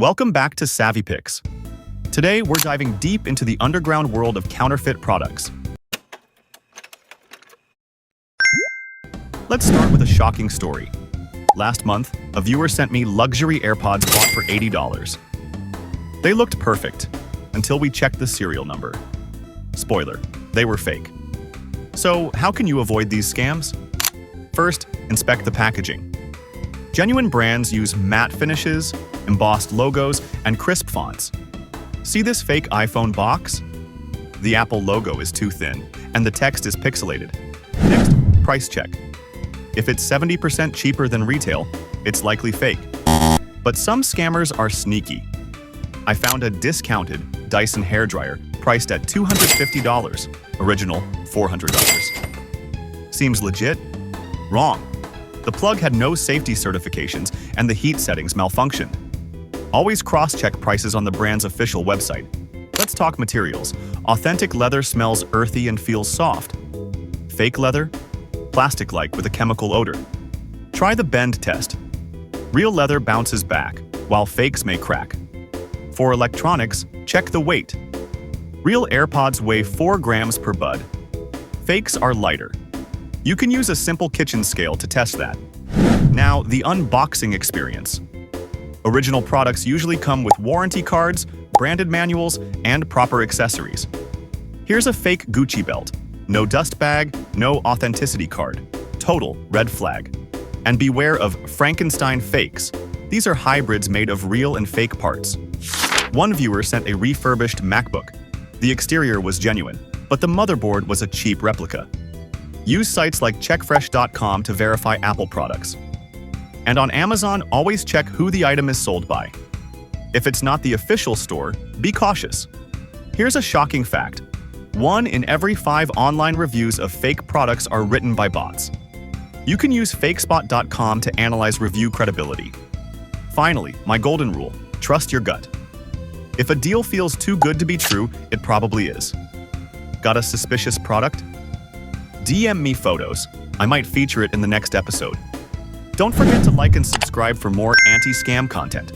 Welcome back to Savvy Picks. Today, we're diving deep into the underground world of counterfeit products. Let's start with a shocking story. Last month, a viewer sent me luxury AirPods bought for $80. They looked perfect, until we checked the serial number. Spoiler, they were fake. So, how can you avoid these scams? First, inspect the packaging. Genuine brands use matte finishes, embossed logos, and crisp fonts. See this fake iPhone box? The Apple logo is too thin, and the text is pixelated. Next, price check. If it's 70% cheaper than retail, it's likely fake. But some scammers are sneaky. I found a discounted Dyson hairdryer priced at $250, original $400. Seems legit? Wrong. The plug had no safety certifications and the heat settings malfunctioned. Always cross-check prices on the brand's official website. Let's talk materials. Authentic leather smells earthy and feels soft. Fake leather? Plastic-like with a chemical odor. Try the bend test. Real leather bounces back, while fakes may crack. For electronics, check the weight. Real AirPods weigh 4 grams per bud. Fakes are lighter. You can use a simple kitchen scale to test that. Now, the unboxing experience. Original products usually come with warranty cards, branded manuals, and proper accessories. Here's a fake Gucci belt. No dust bag, no authenticity card. Total red flag. And beware of Frankenstein fakes. These are hybrids made of real and fake parts. One viewer sent a refurbished MacBook. The exterior was genuine, but the motherboard was a cheap replica. Use sites like checkfresh.com to verify Apple products. And on Amazon, always check who the item is sold by. If it's not the official store, be cautious. Here's a shocking fact. 1 in every 5 online reviews of fake products are written by bots. You can use fakespot.com to analyze review credibility. Finally, my golden rule, trust your gut. If a deal feels too good to be true, it probably is. Got a suspicious product? DM me photos. I might feature it in the next episode. Don't forget to like and subscribe for more anti-scam content.